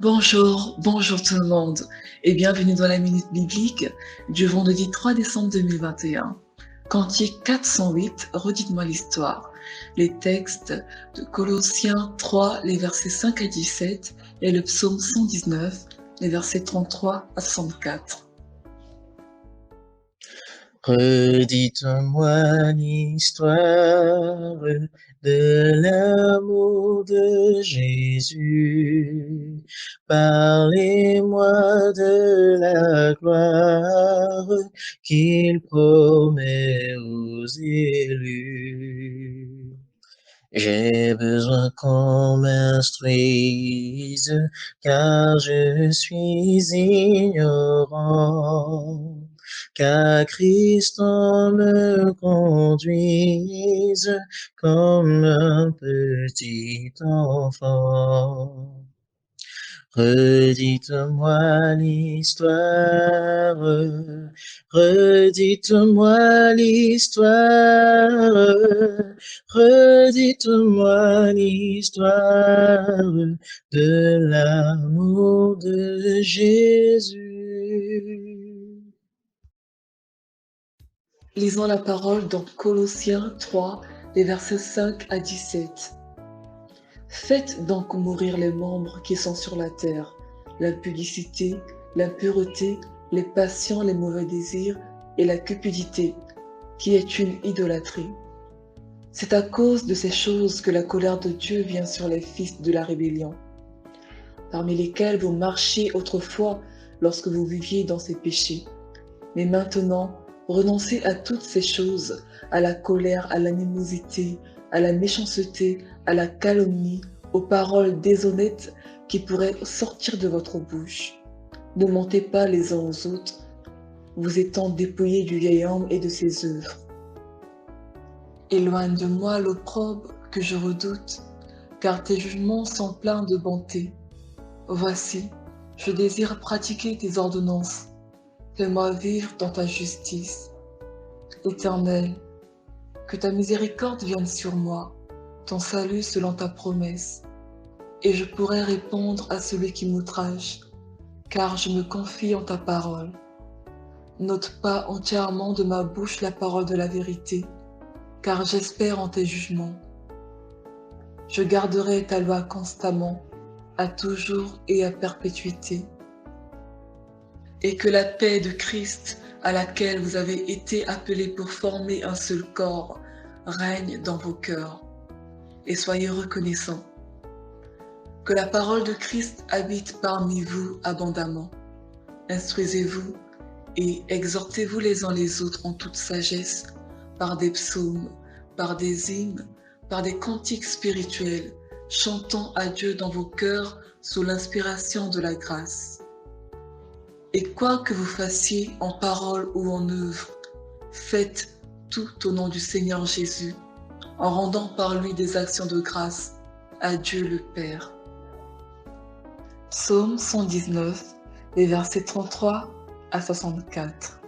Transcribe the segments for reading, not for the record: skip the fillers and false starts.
Bonjour, bonjour tout le monde et bienvenue dans la Minute Biblique du vendredi 3 décembre 2021. Cantique 408, redites-moi l'histoire. Les textes de Colossiens 3, les versets 5 à 17 et le psaume 119, les versets 33 à 64. Redites-moi l'histoire de l'amour de Jésus. Parlez-moi de la gloire qu'il promet aux élus. J'ai besoin qu'on m'instruise, car je suis ignorant. Qu'à Christ on me conduise comme un petit enfant. Redites-moi l'histoire, redites-moi l'histoire, redites-moi l'histoire de l'amour de Jésus. Lisons la parole dans Colossiens 3, les versets 5 à 17. Faites donc mourir les membres qui sont sur la terre, la pudicité, l'impureté, les passions, les mauvais désirs et la cupidité, qui est une idolâtrie. C'est à cause de ces choses que la colère de Dieu vient sur les fils de la rébellion, parmi lesquels vous marchiez autrefois lorsque vous viviez dans ces péchés. Mais maintenant, renoncez à toutes ces choses, à la colère, à l'animosité, à la méchanceté, à la calomnie, aux paroles déshonnêtes qui pourraient sortir de votre bouche. Ne mentez pas les uns aux autres, vous étant dépouillés du vieil homme et de ses œuvres. Éloigne de moi l'opprobre que je redoute, car tes jugements sont pleins de bonté. Voici, je désire pratiquer tes ordonnances. Fais-moi vivre dans ta justice. Éternel, que ta miséricorde vienne sur moi, ton salut selon ta promesse, et je pourrai répondre à celui qui m'outrage, car je me confie en ta parole. N'ôte pas entièrement de ma bouche la parole de la vérité, car j'espère en tes jugements. Je garderai ta loi constamment, à toujours et à perpétuité. Et que la paix de Christ, à laquelle vous avez été appelés pour former un seul corps, règne dans vos cœurs. Et soyez reconnaissants. Que la parole de Christ habite parmi vous abondamment. Instruisez-vous et exhortez-vous les uns les autres en toute sagesse, par des psaumes, par des hymnes, par des cantiques spirituels, chantant à Dieu dans vos cœurs sous l'inspiration de la grâce. Et quoi que vous fassiez en parole ou en œuvre, faites tout au nom du Seigneur Jésus, en rendant par lui des actions de grâce à Dieu le Père. Psaume 119, les versets 33 à 64.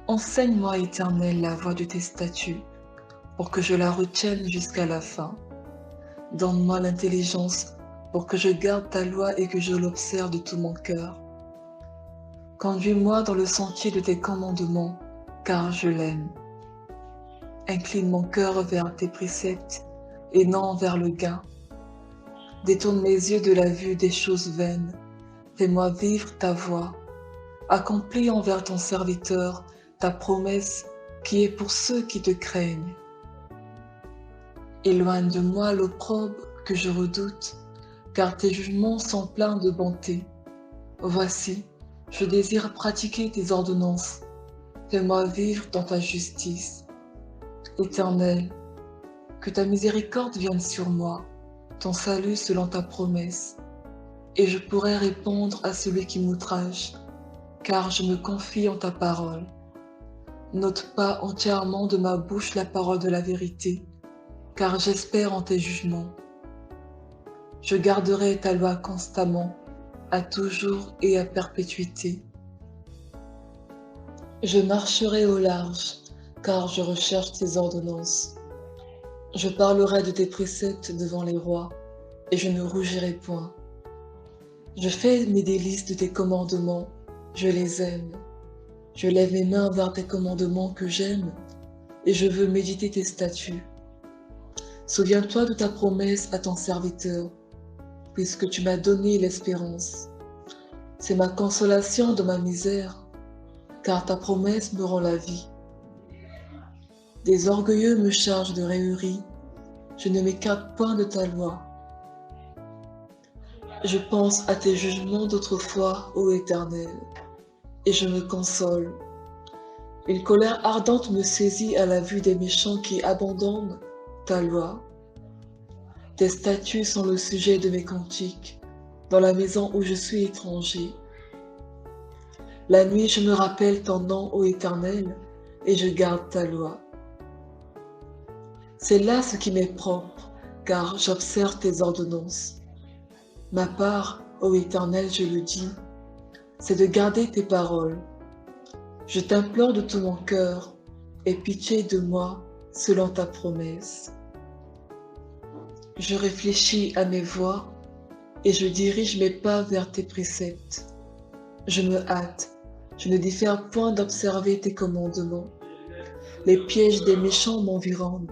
Enseigne-moi, Éternel, la voie de tes statuts, pour que je la retienne jusqu'à la fin. Donne-moi l'intelligence pour que je garde ta loi et que je l'observe de tout mon cœur. Conduis-moi dans le sentier de tes commandements, car je l'aime. Incline mon cœur vers tes préceptes et non vers le gain. Détourne mes yeux de la vue des choses vaines. Fais-moi vivre ta voie. Accomplis envers ton serviteur ta promesse qui est pour ceux qui te craignent. Éloigne de moi l'opprobre que je redoute, car tes jugements sont pleins de bonté. Voici, je désire pratiquer tes ordonnances. Fais-moi vivre dans ta justice. Éternel, que ta miséricorde vienne sur moi, ton salut selon ta promesse, et je pourrai répondre à celui qui m'outrage, car je me confie en ta parole. N'ôte pas entièrement de ma bouche la parole de la vérité, car j'espère en tes jugements. Je garderai ta loi constamment, à toujours et à perpétuité. Je marcherai au large, car je recherche tes ordonnances. Je parlerai de tes préceptes devant les rois, et je ne rougirai point. Je fais mes délices de tes commandements, je les aime. Je lève mes mains vers tes commandements que j'aime, et je veux méditer tes statuts. Souviens-toi de ta promesse à ton serviteur, puisque tu m'as donné l'espérance. C'est ma consolation dans ma misère, car ta promesse me rend la vie. Des orgueilleux me chargent de raillerie, je ne m'écarte point de ta loi. Je pense à tes jugements d'autrefois, ô Éternel, et je me console. Une colère ardente me saisit à la vue des méchants qui abandonnent ta loi. Tes statuts sont le sujet de mes cantiques, dans la maison où je suis étranger. La nuit, je me rappelle ton nom, ô Éternel, et je garde ta loi. C'est là ce qui m'est propre, car j'observe tes ordonnances. Ma part, ô Éternel, je le dis, c'est de garder tes paroles. Je t'implore de tout mon cœur, aie pitié de moi selon ta promesse. Je réfléchis à mes voies et je dirige mes pas vers tes préceptes. Je me hâte, je ne diffère point d'observer tes commandements. Les pièges des méchants m'environnent,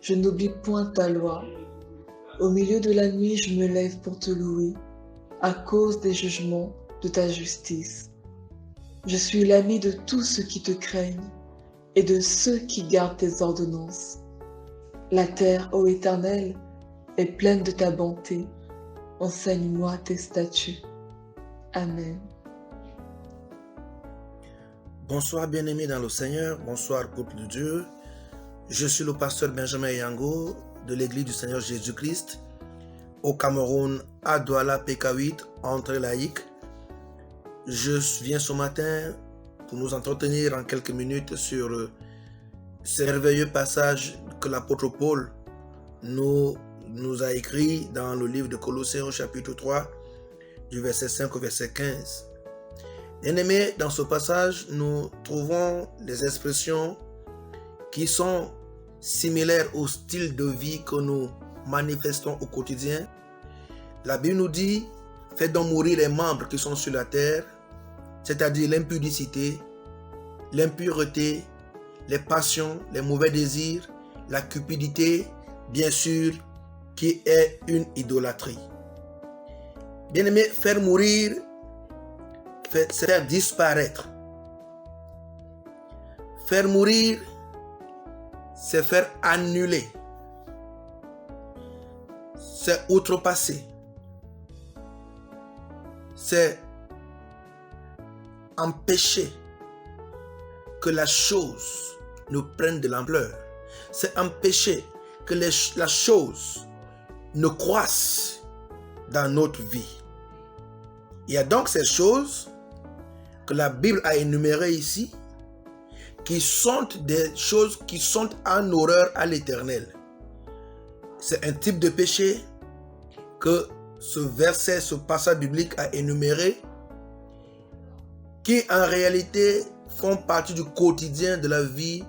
je n'oublie point ta loi. Au milieu de la nuit, je me lève pour te louer, à cause des jugements de ta justice. Je suis l'ami de tous ceux qui te craignent et de ceux qui gardent tes ordonnances. La terre, ô Éternel, est pleine de ta bonté. Enseigne-moi tes statuts. Amen. Bonsoir bien-aimés dans le Seigneur, bonsoir peuple de Dieu. Je suis le pasteur Benjamin Yango de l'Église du Seigneur Jésus-Christ au Cameroun, à Douala, PK8, entre laïcs. Je viens ce matin pour nous entretenir en quelques minutes sur ce merveilleux passage que l'apôtre Paul nous a écrit dans le livre de Colossiens au chapitre 3, du verset 5 au verset 15. Bien-aimés, dans ce passage, nous trouvons des expressions qui sont similaires au style de vie que nous manifestons au quotidien. La Bible nous dit, faites donc mourir les membres qui sont sur la terre, c'est-à-dire l'impudicité, l'impureté, les passions, les mauvais désirs, la cupidité, bien sûr, qui est une idolâtrie. Bien-aimé, faire mourir, c'est faire disparaître. Faire mourir, c'est faire annuler. C'est outrepasser. C'est empêcher que la chose ne prenne de l'ampleur. C'est empêcher que la chose ne croisse dans notre vie. Il y a donc ces choses que la Bible a énumérées ici, qui sont des choses qui sont en horreur à l'Éternel. C'est un type de péché que ce verset, ce passage biblique a énuméré, qui en réalité font partie du quotidien de la vie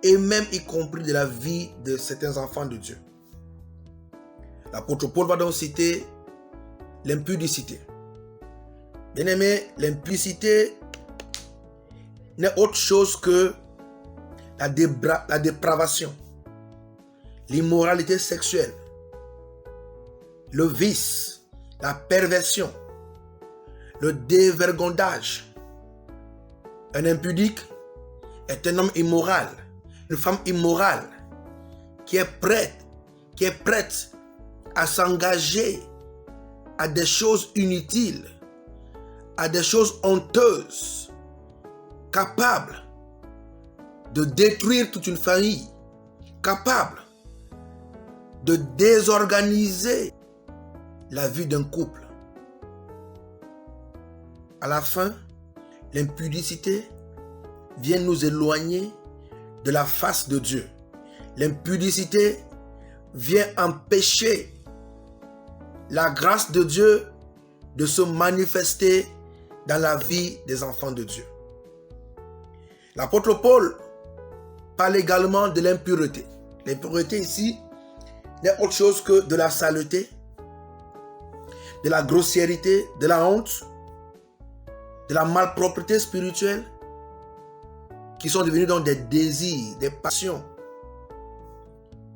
et même y compris de la vie de certains enfants de Dieu. L'apôtre Paul va donc citer l'impudicité. Bien-aimé, l'impudicité n'est autre chose que la dépravation, l'immoralité sexuelle, le vice, la perversion, le dévergondage. Un impudique est un homme immoral, une femme immorale qui est prête à s'engager à des choses inutiles, à des choses honteuses, capable de détruire toute une famille, capable de désorganiser la vie d'un couple. À la fin, l'impudicité vient nous éloigner de la face de Dieu. L'impudicité vient empêcher la grâce de Dieu de se manifester dans la vie des enfants de Dieu. L'apôtre Paul parle également de l'impureté. L'impureté ici n'est autre chose que de la saleté, de la grossièreté, de la honte, de la malpropreté spirituelle, qui sont devenus donc des désirs, des passions,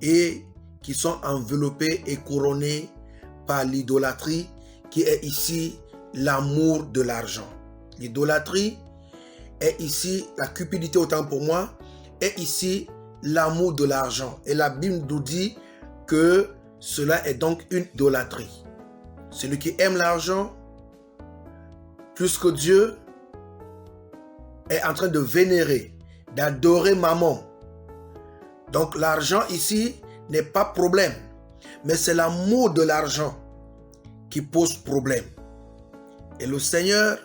et qui sont enveloppés et couronnés par l'idolâtrie, qui est ici l'amour de l'argent. L'idolâtrie est ici la cupidité, autant pour moi, est ici l'amour de l'argent. Et la Bible nous dit que cela est donc une idolâtrie. Celui qui aime l'argent plus que Dieu est en train de vénérer, d'adorer Mammon. Donc l'argent ici n'est pas problème, mais c'est l'amour de l'argent qui pose problème. Et le Seigneur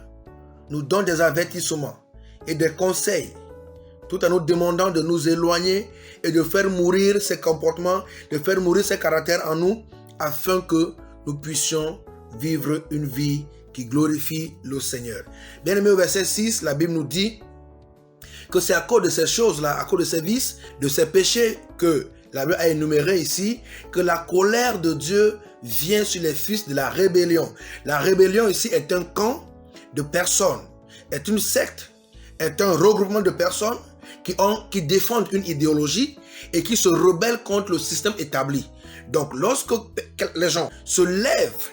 nous donne des avertissements et des conseils, tout en nous demandant de nous éloigner et de faire mourir ces comportements, de faire mourir ces caractères en nous, afin que nous puissions vivre une vie qui glorifie le Seigneur. Bien aimé, au verset 6, la Bible nous dit que c'est à cause de ces choses-là, à cause de ces vices, de ces péchés que la Bible a énuméré ici, que la colère de Dieu vient sur les fils de la rébellion. La rébellion ici est un camp de personnes, est une secte, est un regroupement de personnes qui défendent une idéologie et qui se rebellent contre le système établi. Donc lorsque les gens se lèvent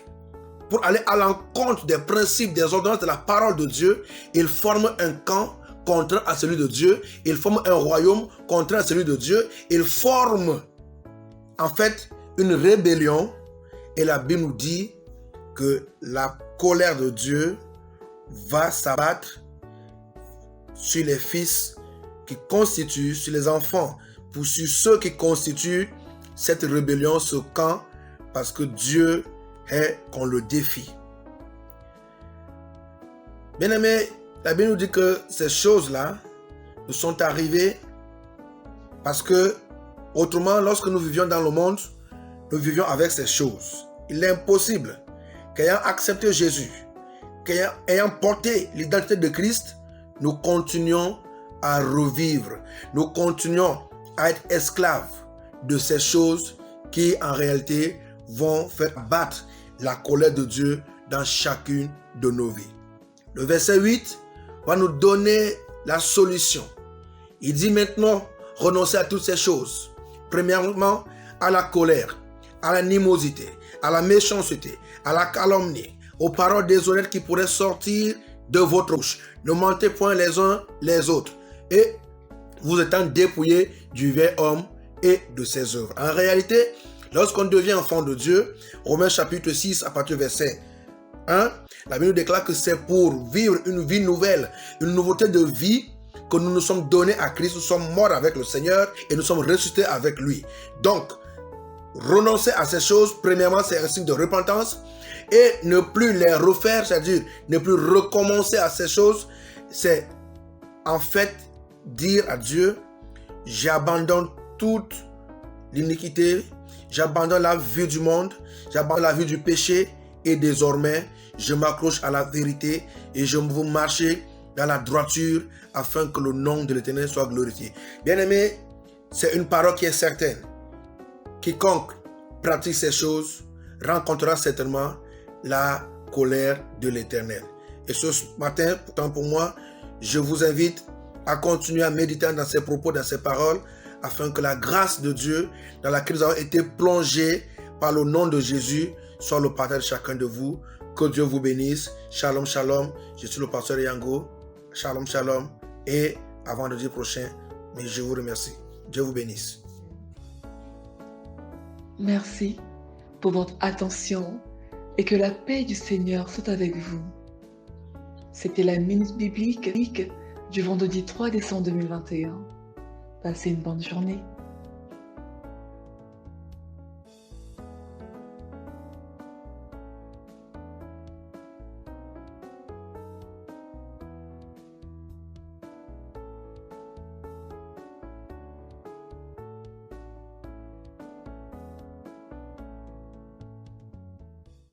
pour aller à l'encontre des principes, des ordonnances de la parole de Dieu, ils forment un camp contraire à celui de Dieu, ils forment un royaume contraire à celui de Dieu, ils forment en fait une rébellion, et la Bible nous dit que la colère de Dieu va s'abattre sur les fils qui constituent, sur les enfants, sur ceux qui constituent cette rébellion, ce camp, parce que Dieu est qu'on le défie. Bien aimé, la Bible nous dit que ces choses-là nous sont arrivées parce que, autrement, lorsque nous vivions dans le monde, nous vivions avec ces choses. Il est impossible qu'ayant accepté Jésus, qu'ayant porté l'identité de Christ, nous continuions à revivre. Nous continuons à être esclaves de ces choses qui, en réalité, vont faire battre la colère de Dieu dans chacune de nos vies. Le verset 8 va nous donner la solution. Il dit maintenant, renoncez à toutes ces choses. Premièrement, à la colère, à l'animosité, à la méchanceté, à la calomnie, aux paroles déshonnêtes qui pourraient sortir de votre bouche. Ne mentez point les uns les autres, et vous étant dépouillés du vieil homme et de ses œuvres. En réalité, lorsqu'on devient enfant de Dieu, Romains chapitre 6, à partir du verset 1, la Bible nous déclare que c'est pour vivre une vie nouvelle, une nouveauté de vie, que nous nous sommes donnés à Christ. Nous sommes morts avec le Seigneur et nous sommes ressuscités avec lui. Donc, renoncer à ces choses, premièrement, c'est un signe de repentance, et ne plus les refaire, c'est-à-dire ne plus recommencer à ces choses, c'est en fait dire à Dieu, j'abandonne toute l'iniquité, j'abandonne la vue du monde, j'abandonne la vue du péché, et désormais, je m'accroche à la vérité et je veux marcher dans la droiture afin que le nom de l'Éternel soit glorifié. Bien-aimé, c'est une parole qui est certaine. Quiconque pratique ces choses rencontrera certainement la colère de l'Éternel. Et ce matin, pourtant pour moi, je vous invite à continuer à méditer dans ces propos, dans ces paroles, afin que la grâce de Dieu dans laquelle nous avons été plongés par le nom de Jésus soit le partage de chacun de vous. Que Dieu vous bénisse. Shalom, shalom. Je suis le pasteur Yango. Shalom, shalom. Et à vendredi prochain, mais je vous remercie. Dieu vous bénisse. Merci pour votre attention et que la paix du Seigneur soit avec vous. C'était la Minute Biblique du vendredi 3 décembre 2021. Passez une bonne journée.